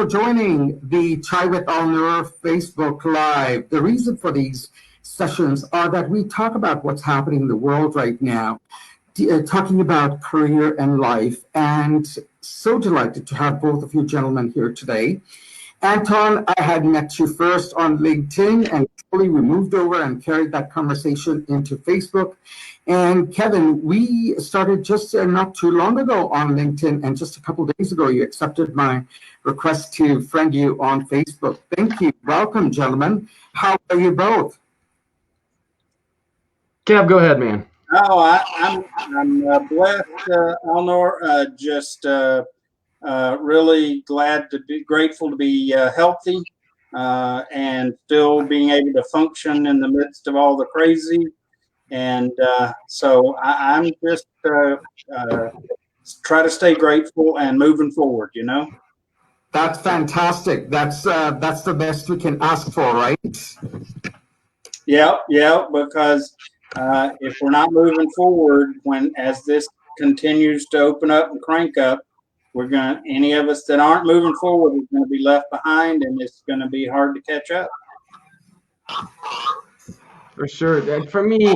for joining the Chai with Alnur Facebook Live. The reason for these sessions are that we talk about what's happening in the world right now, talking about career and life, and so delighted to have both of you gentlemen here today. Anton, I had met you first on LinkedIn, and we moved over and carried that conversation into Facebook. And Kevin, we started just not too long ago on LinkedIn, and just a couple of days ago, you accepted my request to friend you on Facebook. Thank you. Welcome, gentlemen. How are you both? Kev, go ahead, man. Oh, I'm blessed, Alnor. Really glad to be grateful to be healthy and still being able to function in the midst of all the crazy. And so I'm just try to stay grateful and moving forward, you know. That's fantastic. That's the best we can ask for, right? Yeah, because if we're not moving forward, as this continues to open up and crank up, any of us that aren't moving forward is going to be left behind, and it's going to be hard to catch up. For sure. And for me,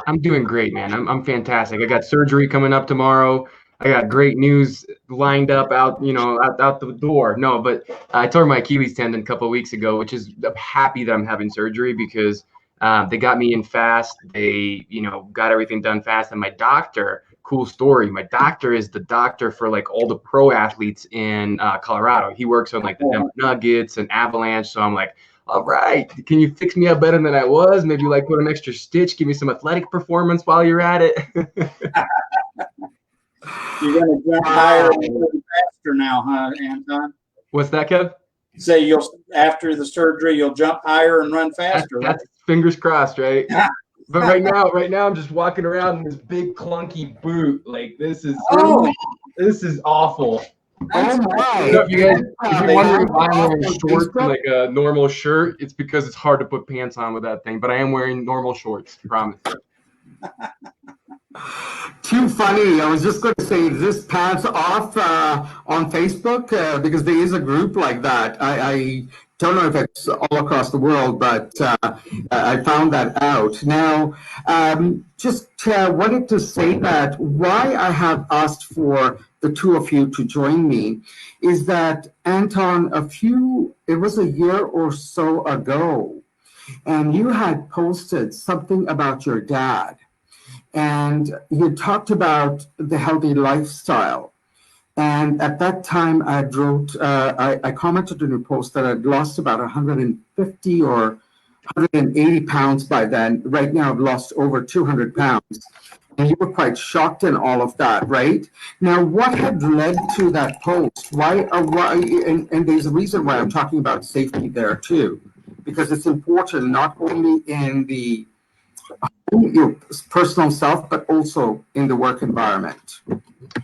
I'm doing great, man. I'm fantastic. I got surgery coming up tomorrow. I got great news lined up out the door. No, but I tore my Achilles tendon a couple of weeks ago, which is I'm happy that I'm having surgery because they got me in fast. They, got everything done fast. And my doctor, cool story. My doctor is the doctor for like all the pro athletes in Colorado. He works on like the Denver Nuggets and Avalanche. So I'm like, all right, can you fix me up better than I was? Maybe like put an extra stitch, give me some athletic performance while you're at it. You're going to jump higher and faster now, huh, Anton? What's that, Kev? Say after the surgery, you'll jump higher and run faster. That's fingers crossed, right? But right now, I'm just walking around in this big clunky boot. Like this is awful. Oh my! So if you're wondering why I'm wearing shorts and like a normal shirt, it's because it's hard to put pants on with that thing. But I am wearing normal shorts, I promise. Too funny. I was just going to say this pants off on Facebook because there is a group like that. I don't know if it's all across the world, but I found that out. Now, just wanted to say that why I have asked for the two of you to join me is that, Anton, it was a year or so ago, and you had posted something about your dad. And you talked about the healthy lifestyle. And at that time, I commented on your post that I'd lost about 150 or 180 pounds by then. Right now, I've lost over 200 pounds. And you were quite shocked in all of that, right? Now, what had led to that post? Why? And there's a reason why I'm talking about safety there too, because it's important not only in your personal self, but also in the work environment.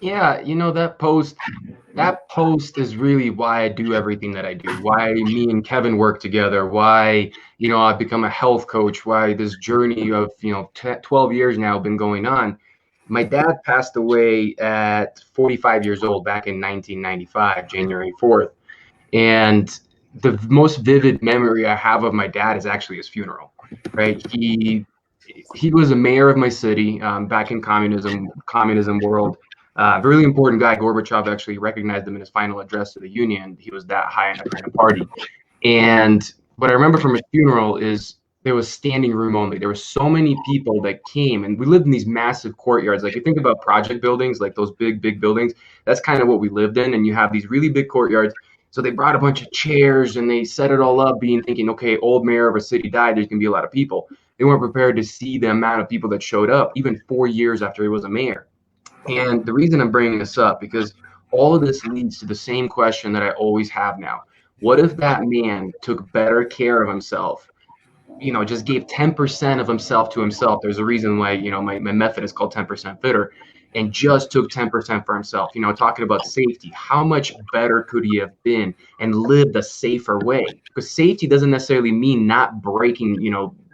Yeah, that post is really why I do everything that I do, why me and Kevin work together, why, I've become a health coach, why this journey of, 12 years now been going on. My dad passed away at 45 years old back in 1995, January 4th. And the most vivid memory I have of my dad is actually his funeral, right? He was a mayor of my city back in communism world. Really important guy. Gorbachev actually recognized him in his final address to the union. He was that high in the party. And what I remember from his funeral is there was standing room only. There were so many people that came, and we lived in these massive courtyards. Like you think about project buildings, like those big buildings, that's kind of what we lived in. And you have these really big courtyards. So they brought a bunch of chairs and they set it all up thinking, okay, old mayor of a city died, there's going to be a lot of people. They weren't prepared to see the amount of people that showed up, even 4 years after he was a mayor. And the reason I'm bringing this up, because all of this leads to the same question that I always have now. What if that man took better care of himself, just gave 10% of himself to himself? There's a reason why, my method is called 10% fitter, and just took 10% for himself. Talking about safety, how much better could he have been and lived a safer way? Because safety doesn't necessarily mean not breaking,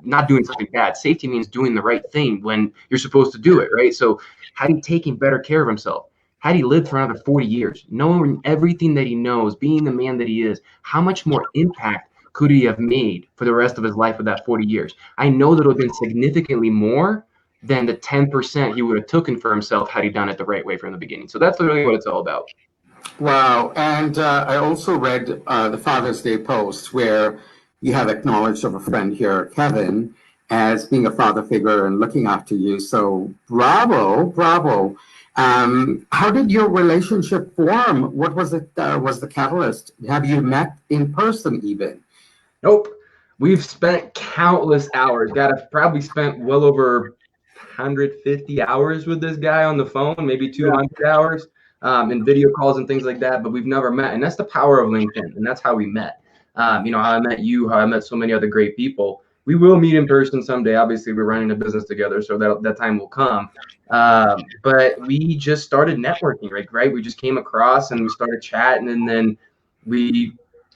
not doing something bad. Safety means doing the right thing when you're supposed to do it, right? So had he taken better care of himself? had he lived for another 40 years, knowing everything that he knows, being the man that he is, how much more impact could he have made for the rest of his life with that 40 years? I know that it would have been significantly more than the 10% he would have taken for himself had he done it the right way from the beginning. So that's really what it's all about. Wow. And I also read the Father's Day post where you have acknowledged of a friend here, Kevin, as being a father figure and looking after you. So bravo, bravo. How did your relationship form? What was it, was the catalyst? Have you met in person even? Nope. We've spent countless hours. God, I've probably spent well over 150 hours with this guy on the phone, maybe 200 hours in video calls and things like that, but we've never met. And that's the power of LinkedIn. And that's how we met. You know, how I met you, how I met so many other great people. We will meet in person someday. Obviously, we're running a business together, so that time will come. But we just started networking, right? We just came across and we started chatting, and then we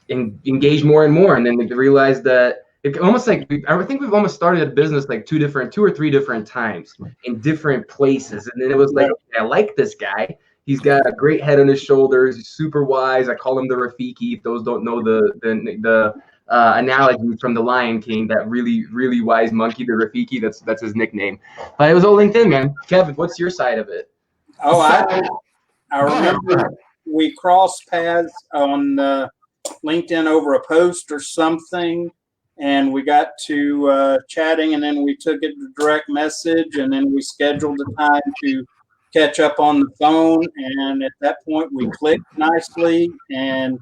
engaged more and more. And then we realized that it almost like I think we've almost started a business like two or three different times in different places. And then it was like, okay, I like this guy. He's got a great head on his shoulders. He's super wise. I call him the Rafiki. If those don't know the analogy from the Lion King, that really wise monkey, the Rafiki. That's his nickname. But it was all LinkedIn, man. Kevin, what's your side of it? Oh, I remember we crossed paths on LinkedIn over a post or something, and we got to chatting, and then we took it to direct message, and then we scheduled a time to catch up on the phone, and at that point we clicked nicely. And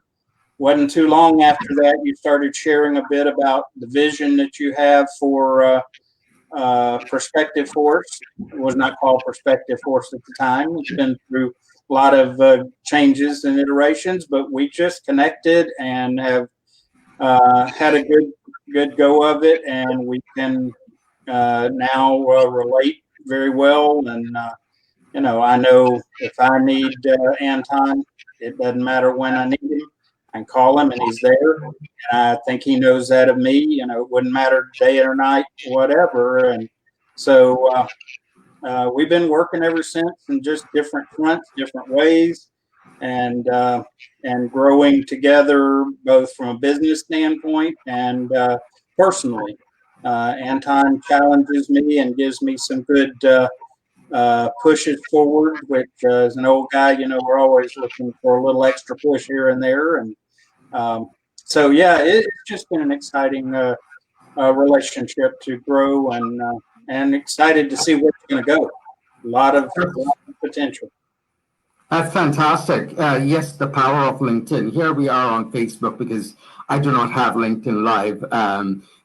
wasn't too long after that you started sharing a bit about the vision that you have for Prospective Force. It was not called Prospective Force at the time. It's been through a lot of changes and iterations, but we just connected and have had a good go of it, and we can now relate very well. And you know, I know if I need Anton, it doesn't matter when I need him. I can call him and he's there. And I think he knows that of me. You know, it wouldn't matter day or night, whatever. And so we've been working ever since in just different fronts, different ways, and growing together both from a business standpoint and personally. Anton challenges me and gives me some good pushes forward, which as an old guy, you know, we're always looking for a little extra push here and there. And so, yeah, it's just been an exciting relationship to grow, and excited to see where it's going to go. A lot of potential. That's fantastic. Yes, the power of LinkedIn. Here we are on Facebook because I do not have LinkedIn Live.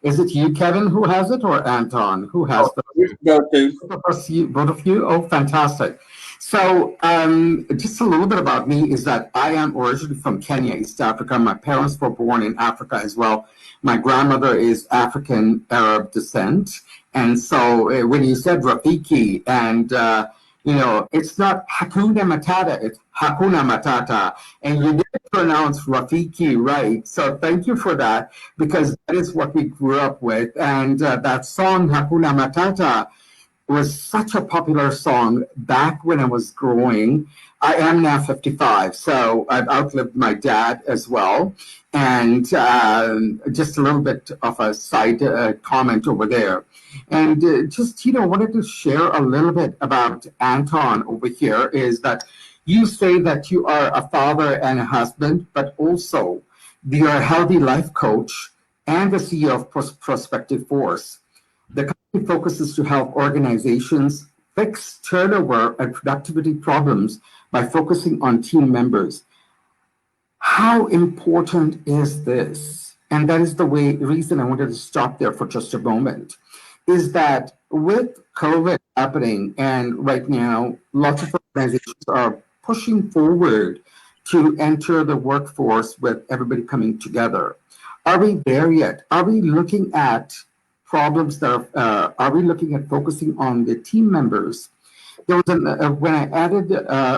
Is it you, Kevin, who has it, or Anton, who has both of you? Oh, fantastic. So just a little bit about me is that I am originally from Kenya, East Africa. My parents were born in Africa as well. My grandmother is African Arab descent. And so when you said Rafiki, and you know, it's not Hakuna Matata, it's Hakuna Matata. And you did pronounce Rafiki right. So thank you for that, because that is what we grew up with. And that song, Hakuna Matata, was such a popular song back when I was growing. I am now 55, so I've outlived my dad as well. And just a little bit of a side comment over there. And just, you know, wanted to share a little bit about Anton over here is that you say that you are a father and a husband, but also you're a healthy life coach and the CEO of Prospective Force. The company focuses to help organizations fix turnover and productivity problems by focusing on team members. How important is this? And that is the reason I wanted to stop there for just a moment, is that with COVID happening, and right now, lots of organizations are pushing forward to enter the workforce with everybody coming together. Are we there yet? Are we looking at problems that are we looking at focusing on the team members? There was when I added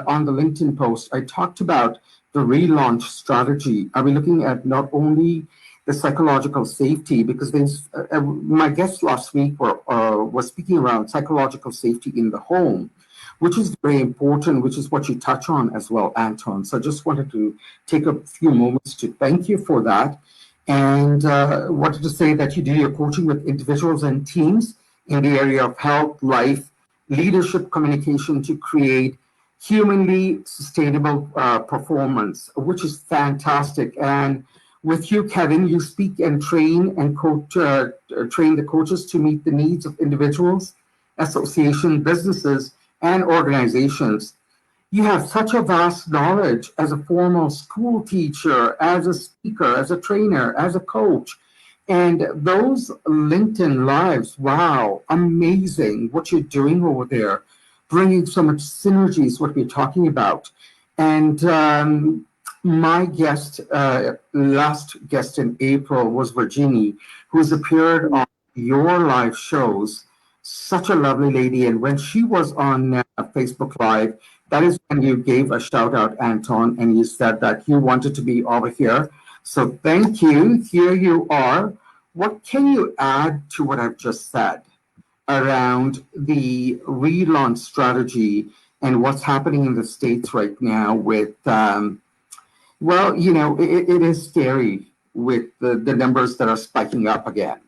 on the LinkedIn post, I talked about the relaunch strategy. Are we looking at not only the psychological safety, because my guest last week was speaking around psychological safety in the home, which is very important, which is what you touch on as well, Anton. So I just wanted to take a few moments to thank you for that. And wanted to say that you do your coaching with individuals and teams in the area of health, life, leadership, communication to create humanly sustainable performance, which is fantastic. And with you, Kevin, you speak and train and train the coaches to meet the needs of individuals, associations, businesses, and organizations. You have such a vast knowledge as a former school teacher, as a speaker, as a trainer, as a coach. And those LinkedIn lives, wow, amazing what you're doing over there, bringing so much synergies, what we're talking about. And my guest, last guest in April was Virginie, who's appeared on your live shows. Such a lovely lady. And when she was on Facebook Live, that is when you gave a shout out, Anton, and you said that you wanted to be over here. So thank you. Here you are. What can you add to what I've just said around the relaunch strategy and what's happening in the States right now with, well, you know, it is scary with the numbers that are spiking up again.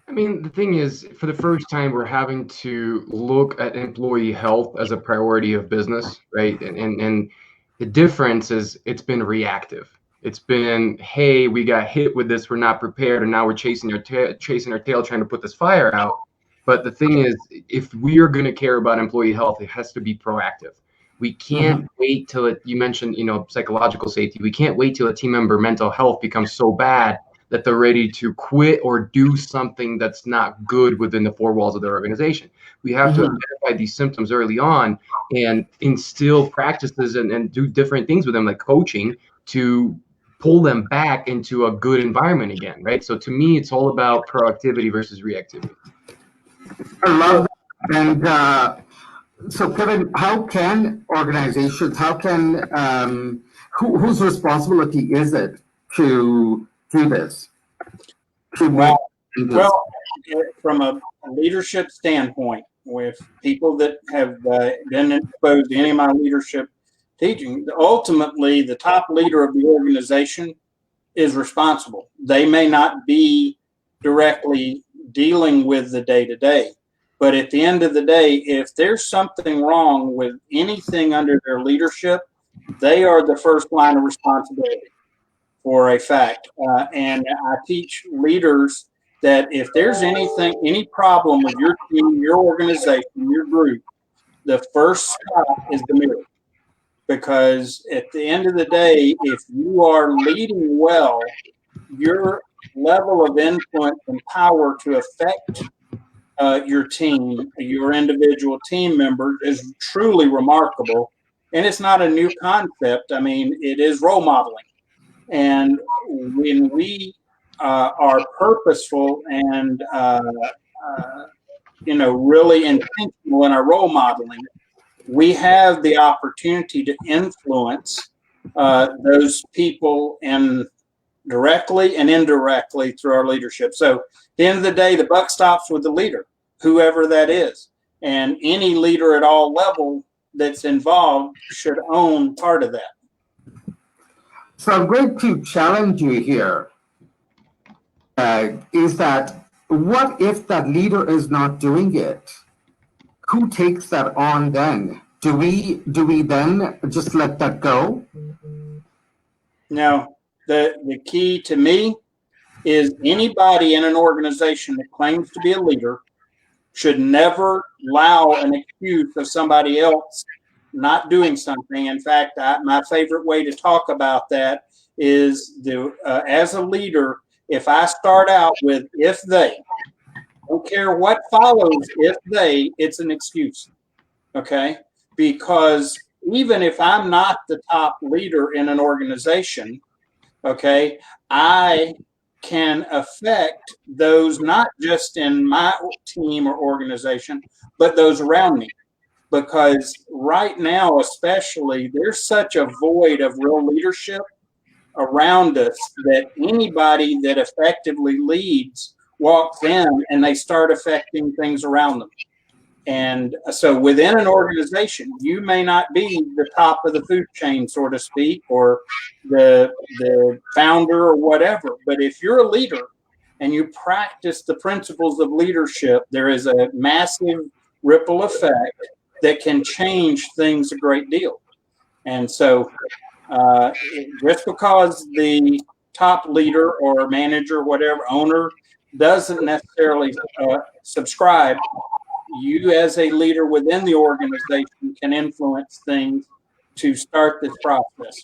I mean, the thing is, for the first time, we're having to look at employee health as a priority of business, right? And the difference is it's been reactive. It's been, hey, we got hit with this, we're not prepared, and now we're chasing our tail, trying to put this fire out. But the thing is, if we are going to care about employee health, it has to be proactive. We can't wait till you mentioned, you know, psychological safety. We can't wait till a team member mental health becomes so bad that they're ready to quit or do something that's not good within the four walls of their organization. We have to identify these symptoms early on and instill practices and do different things with them, like coaching, to pull them back into a good environment again, right? So to me, it's all about proactivity versus reactivity. I love that. And so, Kevin, how can organizations, whose responsibility is it to do this? Well, from a leadership standpoint, with people that have been exposed to any of my leadership teaching, ultimately the top leader of the organization is responsible. They may not be directly dealing with the day-to-day, but at the end of the day, if there's something wrong with anything under their leadership, they are the first line of responsibility. For a fact. And I teach leaders that if there's any problem with your team, your organization, your group, the first stop is the mirror. Because at the end of the day, if you are leading well, your level of influence and power to affect your team, your individual team members is truly remarkable. And it's not a new concept. I mean, it is role modeling. And when we are purposeful and, you know, really intentional in our role modeling, we have the opportunity to influence those people directly and indirectly through our leadership. So at the end of the day, the buck stops with the leader, whoever that is. And any leader at all level that's involved should own part of that. So I'm going to challenge you here. Is that what if that leader is not doing it? Who takes that on then? Do we then just let that go? No, the key to me is anybody in an organization that claims to be a leader should never allow an excuse of somebody else not doing something. In fact, my favorite way to talk about that is as a leader, if I start out with if they, don't care what follows if they, it's an excuse. Okay? Because even if I'm not the top leader in an organization, okay, I can affect those not just in my team or organization, but those around me. Because right now, especially, there's such a void of real leadership around us that anybody that effectively leads walks in and they start affecting things around them. And so within an organization, you may not be the top of the food chain, so to speak, or the founder or whatever. But if you're a leader and you practice the principles of leadership, there is a massive ripple effect that can change things a great deal. And so just because the top leader or manager, whatever, owner doesn't necessarily subscribe, you as a leader within the organization can influence things to start this process.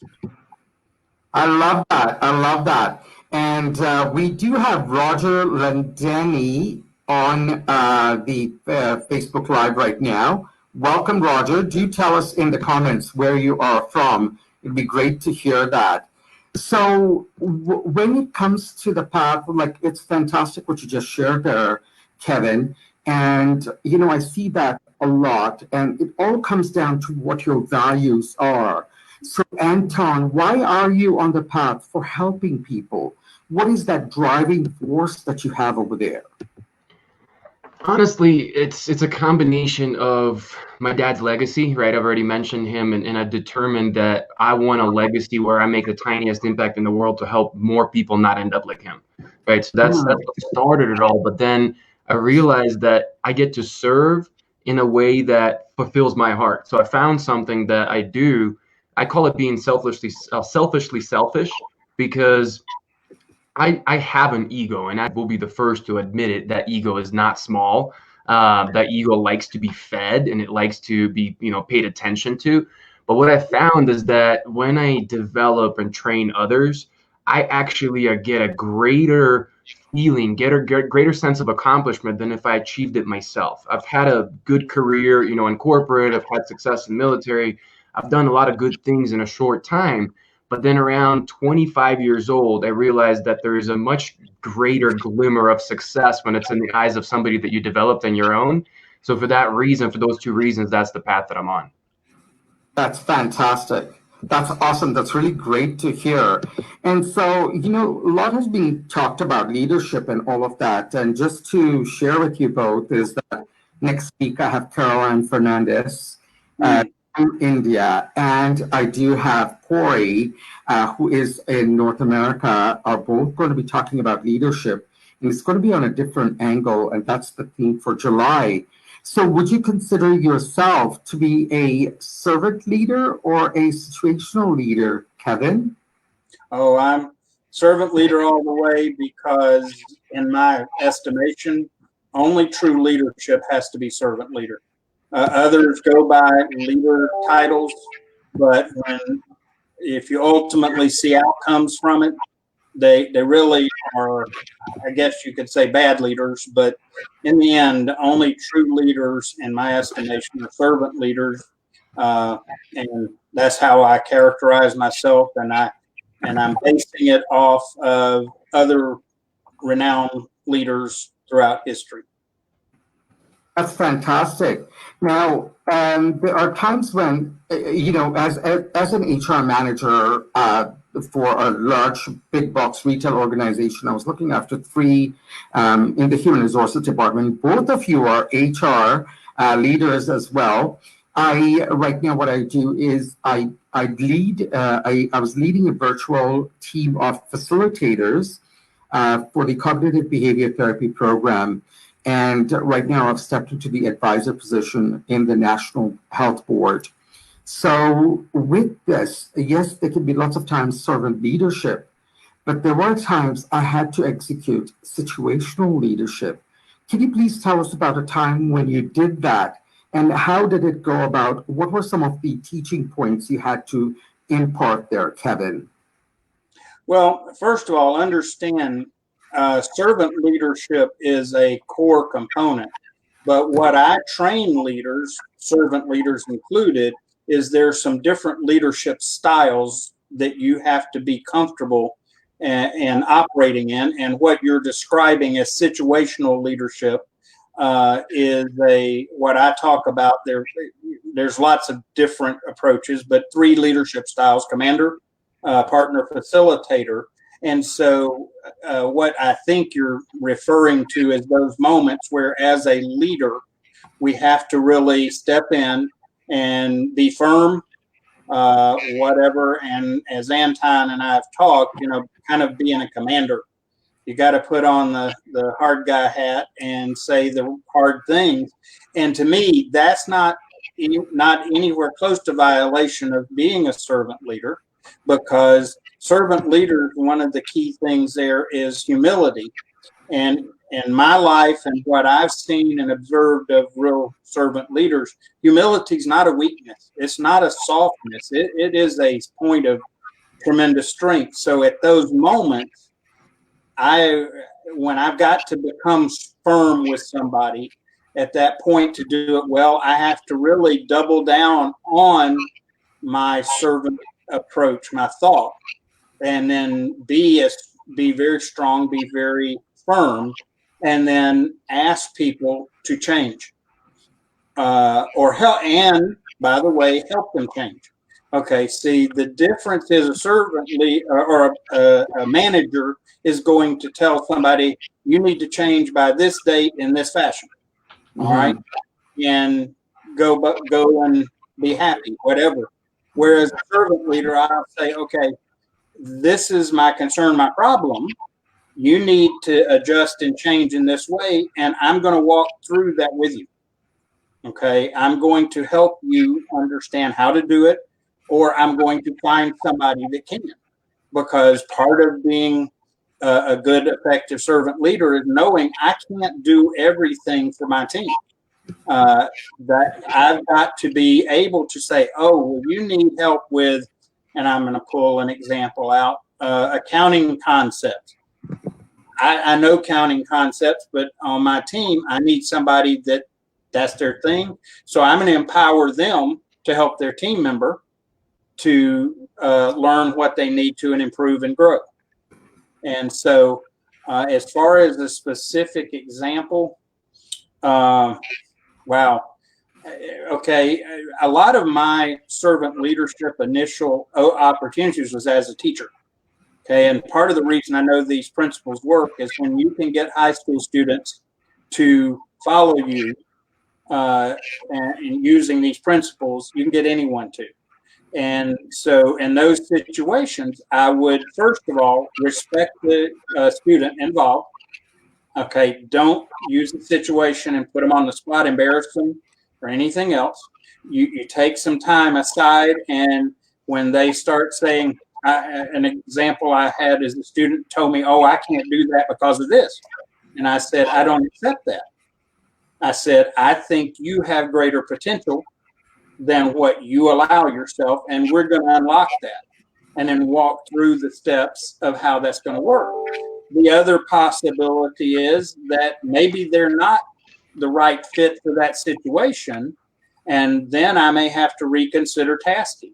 I love that. I love that. And we do have Roger Landeni on the Facebook Live right now. Welcome, Roger. Do tell us in the comments where you are from. It'd be great to hear that. So when it comes to the path, like, it's fantastic what you just shared there, Kevin. And, you know, I see that a lot. And it all comes down to what your values are. So, Anton, why are you on the path for helping people? What is that driving force that you have over there? Honestly, it's a combination of my dad's legacy, right? I've already mentioned him, and I've determined that I want a legacy where I make the tiniest impact in the world to help more people not end up like him, right? So that's what started it all. But then I realized that I get to serve in a way that fulfills my heart. So I found something that I do. I call it being selfishly selfish, because I have an ego, and I will be the first to admit it. That ego is not small. That ego likes to be fed, and it likes to be, paid attention to. But what I found is that when I develop and train others, I actually get a greater feeling, get a greater sense of accomplishment than if I achieved it myself. I've had a good career, in corporate. I've had success in military. I've done a lot of good things in a short time. But then around 25 years old, I realized that there is a much greater glimmer of success when it's in the eyes of somebody that you developed than your own. So for that reason, for those two reasons, that's the path that I'm on. That's fantastic. That's awesome. That's really great to hear. And so, a lot has been talked about leadership and all of that. And just to share with you both is that next week I have Caroline Fernandez from India, and I do have Corey, who is in North America, are both going to be talking about leadership. And it's going to be on a different angle, and that's the theme for July. So would you consider yourself to be a servant leader or a situational leader, Kevin? Oh, I'm servant leader all the way, because in my estimation, only true leadership has to be servant leader. Others go by leader titles, but if you ultimately see outcomes from it, they really are, I guess you could say, bad leaders. But in the end, only true leaders, in my estimation, are servant leaders, and that's how I characterize myself. And I'm basing it off of other renowned leaders throughout history. That's fantastic. Now, there are times when, as an HR manager for a large big box retail organization, I was looking after 3 in the human resources department. Both of you are HR leaders as well. Right now, what I do is I lead. I was leading a virtual team of facilitators for the cognitive behavior therapy program. And right now I've stepped into the advisor position in the National Health Board. So with this, yes, there can be lots of times servant leadership, but there were times I had to execute situational leadership. Can you please tell us about a time when you did that, and how did it go about? What were some of the teaching points you had to impart there, Kevin? Well, first of all, understand servant leadership is a core component. But what I train leaders, servant leaders included, is there's some different leadership styles that you have to be comfortable and operating in. And what you're describing as situational leadership is what I talk about. There's lots of different approaches, but 3 leadership styles: commander, partner, facilitator. And so what I think you're referring to is those moments where, as a leader, we have to really step in and be firm, whatever. And as Anton and I have talked, kind of being a commander, you got to put on the hard guy hat and say the hard things. And to me, that's not anywhere close to violation of being a servant leader, because servant leaders, one of the key things there is humility. And in my life and what I've seen and observed of real servant leaders, humility is not a weakness. It's not a softness. It is a point of tremendous strength. So at those moments, when I've got to become firm with somebody, at that point to do it well, I have to really double down on my servant approach, my thought, and then be very strong, be very firm, and then ask people to change, or help. And by the way, help them change. Okay, see, the difference is a servant or a manager is going to tell somebody, you need to change by this date in this fashion. All right, and go and be happy, whatever. Whereas a servant leader, I'll say, okay, this is my concern, my problem. You need to adjust and change in this way, and I'm going to walk through that with you. Okay, I'm going to help you understand how to do it, or I'm going to find somebody that can. Because part of being a good, effective servant leader is knowing I can't do everything for my team. That I've got to be able to say, oh, well, you need help with, and I'm going to pull an example out, accounting concepts. I know counting concepts, but on my team, I need somebody that's their thing. So I'm going to empower them to help their team member to learn what they need to and improve and grow. And so as far as a specific example, wow. Okay. A lot of my servant leadership initial opportunities was as a teacher. Okay. And part of the reason I know these principles work is when you can get high school students to follow you and using these principles, you can get anyone to. And so in those situations, I would, first of all, respect the student involved. Okay, don't use the situation and put them on the spot, embarrass them or anything else. You take some time aside, and when they start saying, an example I had is the student told me, oh, I can't do that because of this. And I said, I don't accept that. I said, I think you have greater potential than what you allow yourself, and we're going to unlock that and then walk through the steps of how that's going to work. The other possibility is that maybe they're not the right fit for that situation, and then I may have to reconsider tasking.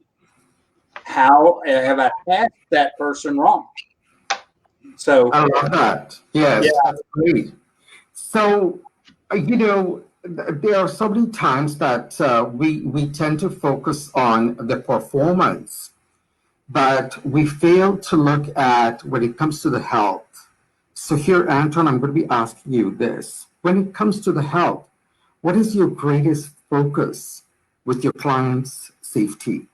How have I tasked that person wrong? So I love that. Yes, yeah. that's great. So, there are so many times that we tend to focus on the performance, but we fail to look at when it comes to the health. So here, Anton, I'm going to be asking you this. When it comes to the health, what is your greatest focus with your clients' safety?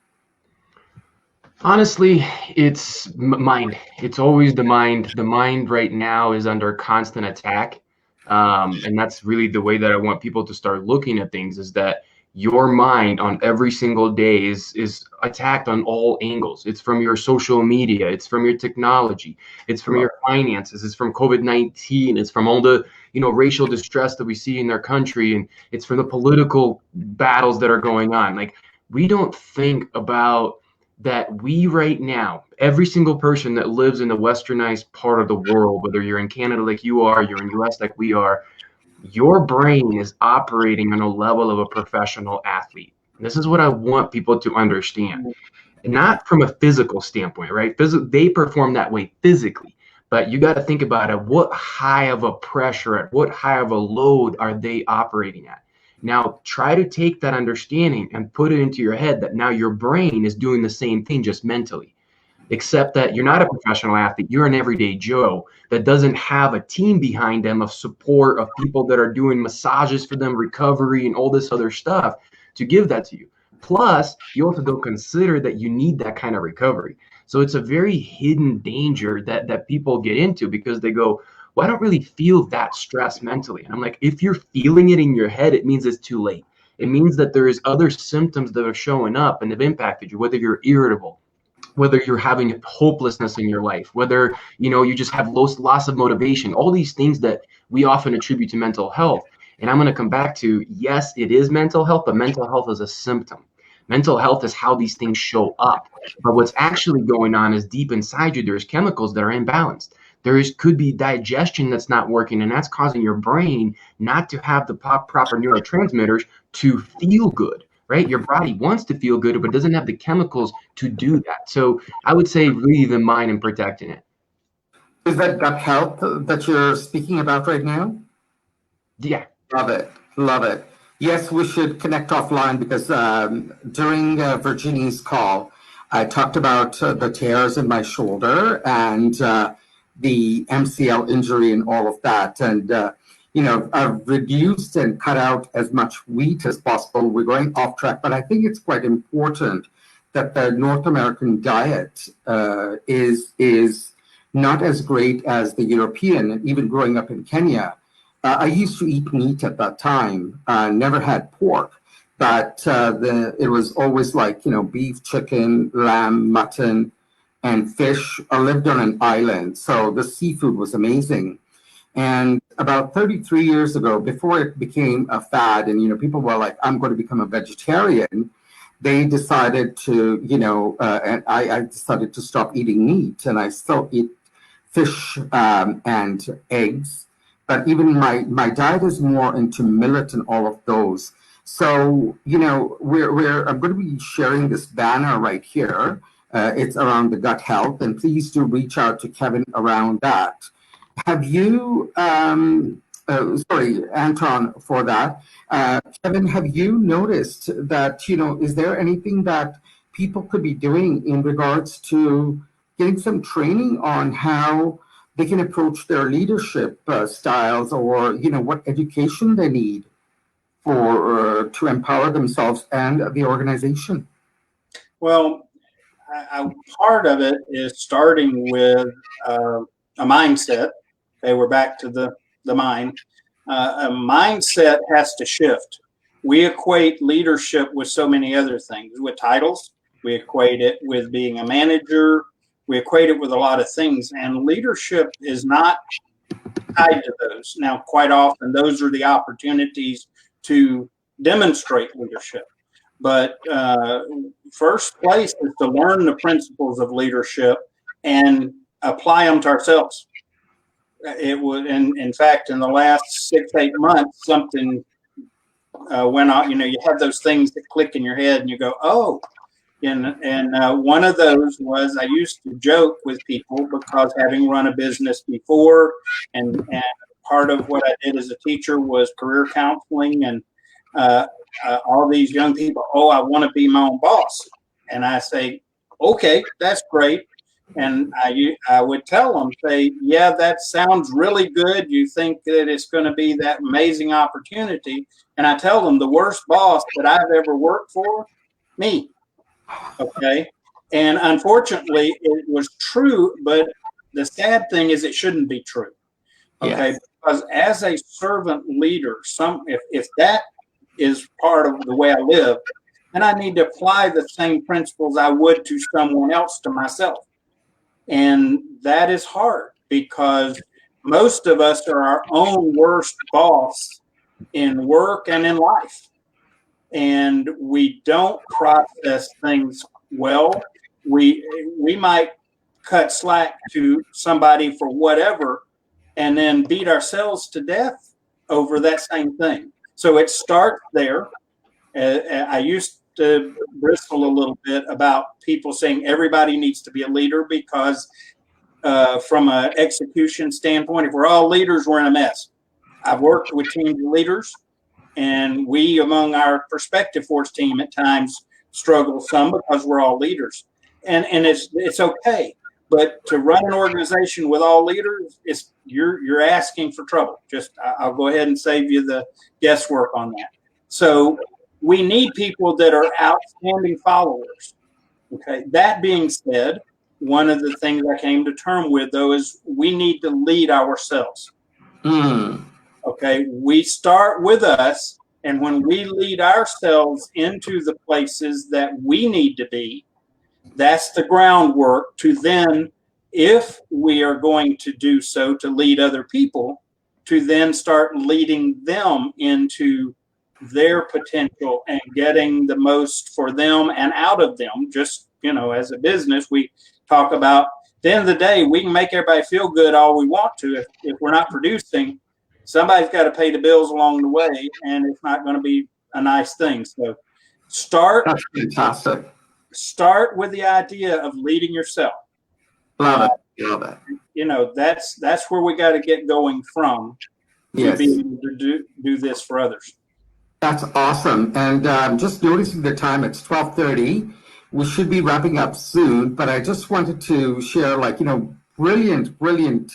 Honestly, it's mind. It's always the mind. The mind right now is under constant attack. And that's really the way that I want people to start looking at things, is that your mind on every single day is attacked on all angles. It's from your social media, it's from your technology, it's from your finances, it's from COVID-19, it's from all the racial distress that we see in our country, and it's from the political battles that are going on. Like, we don't think about that. We right now, every single person that lives in the westernized part of the world, whether you're in Canada like you are, you're in US like we are, your brain is operating on a level of a professional athlete. And this is what I want people to understand. And not from a physical standpoint, right? They perform that way physically, but you got to think about it. What high of a pressure, at what high of a load are they operating at? Now, try to take that understanding and put it into your head that now your brain is doing the same thing, just mentally. except that you're not a professional athlete. You're an everyday Joe that doesn't have a team behind them of support, of people that are doing massages for them, recovery, and all this other stuff to give that to you. Plus, you also don't consider that you need that kind of recovery. So it's a very hidden danger that people get into because they go, well, I don't really feel that stress mentally. And I'm like, if you're feeling it in your head, it means it's too late. It means that there is other symptoms that are showing up and have impacted you, whether you're irritable, whether you're having hopelessness in your life, whether you just have loss of motivation, all these things that we often attribute to mental health. And I'm going to come back to, yes, it is mental health, but mental health is a symptom. Mental health is how these things show up. But what's actually going on is deep inside you, there's chemicals that are imbalanced. Could be digestion that's not working, and that's causing your brain not to have the proper neurotransmitters to feel good, right? Your body wants to feel good, but doesn't have the chemicals to do that. So I would say leave in mind and protecting it. Is that gut health that you're speaking about right now? Yeah. Love it. Love it. Yes, we should connect offline because during Virginia's call, I talked about the tears in my shoulder and the MCL injury and all of that. And, I've reduced and cut out as much wheat as possible. We're going off track, but I think it's quite important that the North American diet is not as great as the European, even growing up in Kenya. I used to eat meat at that time. Never had pork, but it was always like, beef, chicken, lamb, mutton, and fish. I lived on an island, so the seafood was amazing. And about 33 years ago, before it became a fad, and people were like, "I'm going to become a vegetarian," they decided to, and I decided to stop eating meat, and I still eat fish and eggs. But even my diet is more into millet and all of those. So, I'm going to be sharing this banner right here. It's around the gut health, and please do reach out to Kevin around that. Have you, sorry, Anton, for that. Kevin, have you noticed that, is there anything that people could be doing in regards to getting some training on how they can approach their leadership styles, or what education they need for to empower themselves and the organization? Well, part of it is starting with a mindset. Okay, we're back to the mind. A mindset has to shift. We equate leadership with so many other things, with titles. We equate it with being a manager. We equate it with a lot of things, and leadership is not tied to those. Now, quite often, those are the opportunities to demonstrate leadership. But first place is to learn the principles of leadership and apply them to ourselves. It would, in fact, in the last 6-8 months, something went on. You have those things that click in your head, and you go, "Oh." And one of those was, I used to joke with people because having run a business before, and part of what I did as a teacher was career counseling, and all these young people, "Oh, I want to be my own boss." And I say, "Okay, that's great." And I would tell them, say, "Yeah, that sounds really good. You think that it's going to be that amazing opportunity." And I tell them, the worst boss that I've ever worked for, me. Okay. And unfortunately, it was true, but the sad thing is it shouldn't be true. Okay. Yes. Because as a servant leader, if that is part of the way I live, then I need to apply the same principles I would to someone else, to myself. And that is hard because most of us are our own worst boss in work and in life. And we don't process things well. We might cut slack to somebody for whatever and then beat ourselves to death over that same thing. So it starts there. I used to bristle a little bit about people saying everybody needs to be a leader because from an execution standpoint, if we're all leaders, we're in a mess. I've worked with teams of leaders, and we, among our Prospective Force team, at times struggle some because we're all leaders. and it's okay. But to run an organization with all leaders, you're asking for trouble. I'll go ahead and save you the guesswork on that. So we need people that are outstanding followers. Okay. That being said, one of the things I came to term with, though, is we need to lead ourselves. Okay. We start with us. And when we lead ourselves into the places that we need to be, that's the groundwork to then, if we are going to do so to lead other people, to then start leading them into their potential and getting the most for them and out of them. Just, as a business, we talk about, at the end of the day, we can make everybody feel good all we want to. If we're not producing, somebody's got to pay the bills along the way, and it's not going to be a nice thing. So That's fantastic. Start with the idea of leading yourself. Love it. That's where we got to get going from to be able to do this for others. That's awesome. And just noticing the time, it's 12:30. We should be wrapping up soon, but I just wanted to share, brilliant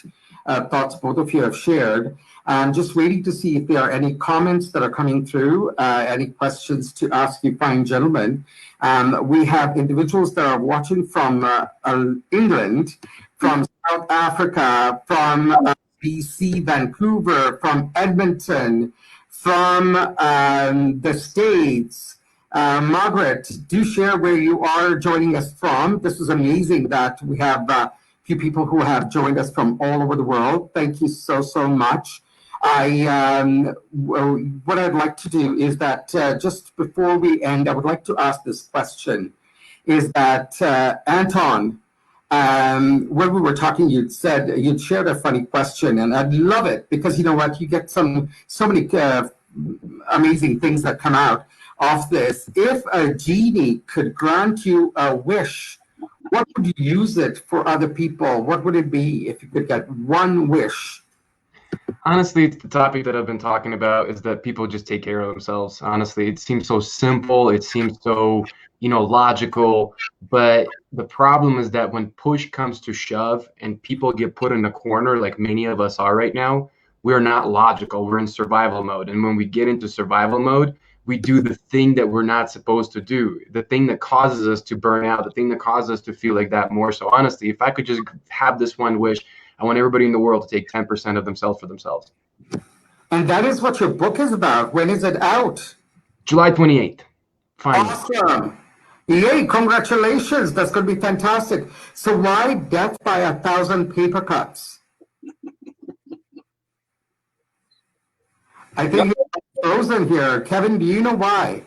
thoughts both of you have shared. I'm just waiting to see if there are any comments that are coming through, any questions to ask you fine gentlemen. We have individuals that are watching from England, from South Africa, from BC, Vancouver, from Edmonton, from the States. Margaret, do share where you are joining us from. This is amazing that we have a few people who have joined us from all over the world. Thank you so much. What I'd like to do is that just before we end, I would like to ask this question. Is that Anton, when we were talking, you'd shared a funny question, and I'd love it because you know what, you get so many amazing things that come out of this. If a genie could grant you a wish, what would you use it for other people? What would it be if you could get one wish? Honestly, it's the topic that I've been talking about, is that people just take care of themselves. Honestly, it seems so simple. It seems so, logical. But the problem is that when push comes to shove and people get put in a corner, like many of us are right now, we're not logical. We're in survival mode. And when we get into survival mode, we do the thing that we're not supposed to do, the thing that causes us to burn out, the thing that causes us to feel like that more. So honestly, if I could just have this one wish, I want everybody in the world to take 10% of themselves for themselves. And that is what your book is about. When is it out? July 28th. Finally. Awesome. Yay, congratulations. That's going to be fantastic. So why Death by 1,000 Paper Cuts? I think you're frozen here. Kevin, do you know why?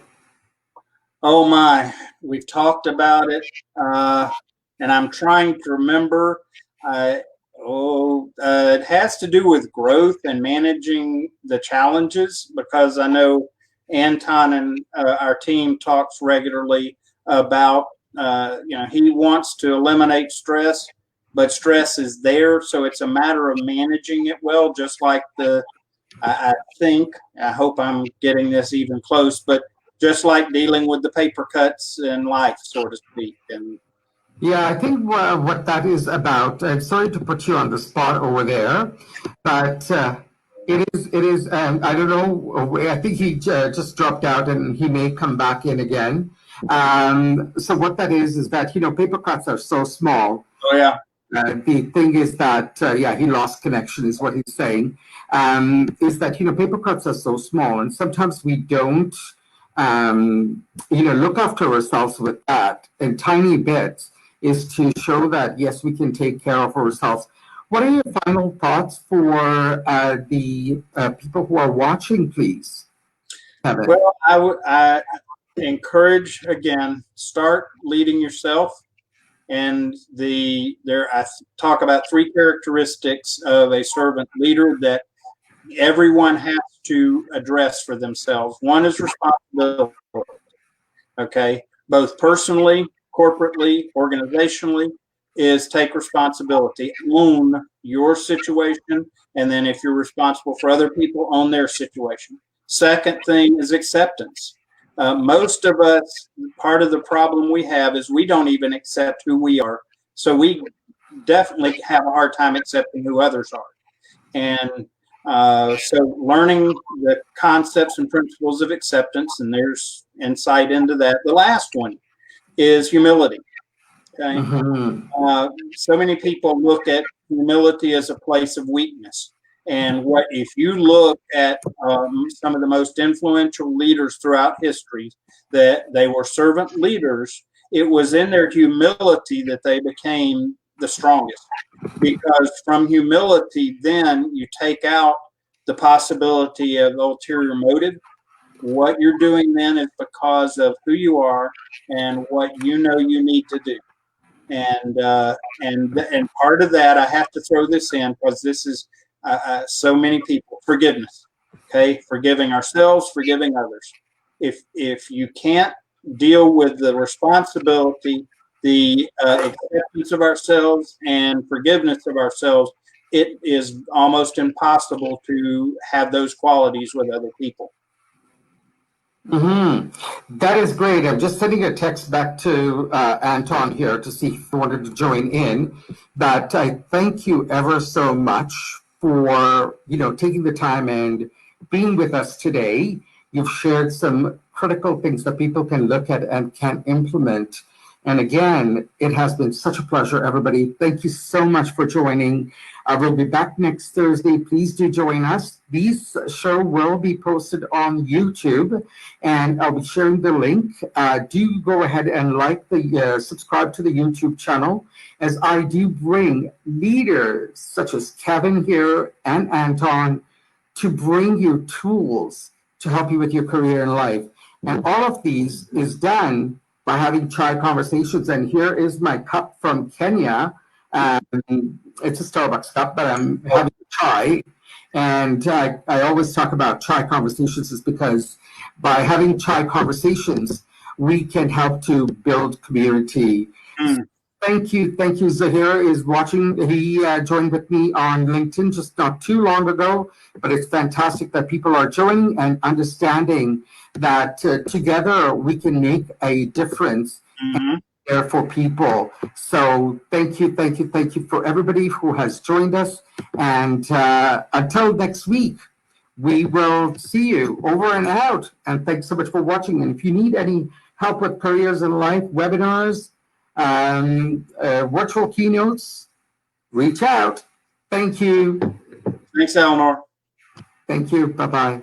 Oh my, we've talked about it, and I'm trying to remember. It has to do with growth and managing the challenges, because I know Anton and our team talks regularly about, he wants to eliminate stress, but stress is there. So it's a matter of managing it well, just like I hope I'm getting this even close, but just like dealing with the paper cuts in life, so to speak. And yeah, I think what that is about, I'm sorry to put you on the spot over there, but it is, I don't know, I think he just dropped out and he may come back in again. So what that is that, paper cuts are so small. Oh, yeah. The thing is that, he lost connection is what he's saying, is that, paper cuts are so small, and sometimes we don't, look after ourselves with that in tiny bits, is to show that, yes, we can take care of ourselves. What are your final thoughts for the people who are watching, please, Kevin? Well, I encourage, again, start leading yourself. And I talk about 3 characteristics of a servant leader that everyone has to address for themselves. One is responsibility, okay? Both personally, corporately, organizationally, is take responsibility. Own your situation, and then if you're responsible for other people, own their situation. Second thing is acceptance. Most of us, part of the problem we have is we don't even accept who we are. So we definitely have a hard time accepting who others are. And so learning the concepts and principles of acceptance, and there's insight into that. The last one is humility. Okay. So many people look at humility as a place of weakness. And what if you look at some of the most influential leaders throughout history, that they were servant leaders, it was in their humility that they became the strongest. Because from humility, then you take out the possibility of ulterior motive. What you're doing then is because of who you are and what you know you need to do. And part of that, I have to throw this in because this is so many people. Forgiveness, okay, forgiving ourselves, forgiving others. If you can't deal with the responsibility, the acceptance of ourselves, and forgiveness of ourselves, it is almost impossible to have those qualities with other people. That is great. I'm just sending a text back to Anton here to see if he wanted to join in. But I thank you ever so much for taking the time and being with us today. You've shared some critical things that people can look at and can implement. And again, it has been such a pleasure, everybody. Thank you so much for joining. We'll be back next Thursday. Please do join us. This show will be posted on YouTube, and I'll be sharing the link. Do go ahead and subscribe to the YouTube channel, as I do bring leaders such as Kevin here and Anton to bring you tools to help you with your career and life. And all of these is done by having chai conversations. And here is my cup from Kenya. It's a Starbucks cup, but I'm having chai. And I always talk about chai conversations is because by having chai conversations, we can help to build community. Thank you. Zahir is watching. He joined with me on LinkedIn just not too long ago, but it's fantastic that people are joining and understanding that together we can make a difference there for people. So thank you for everybody who has joined us. And until next week, we will see you. Over and out. And thanks so much for watching. And if you need any help with careers in life, webinars, virtual keynotes, reach out. Thank you. Thanks, Eleanor. Thank you. Bye-bye.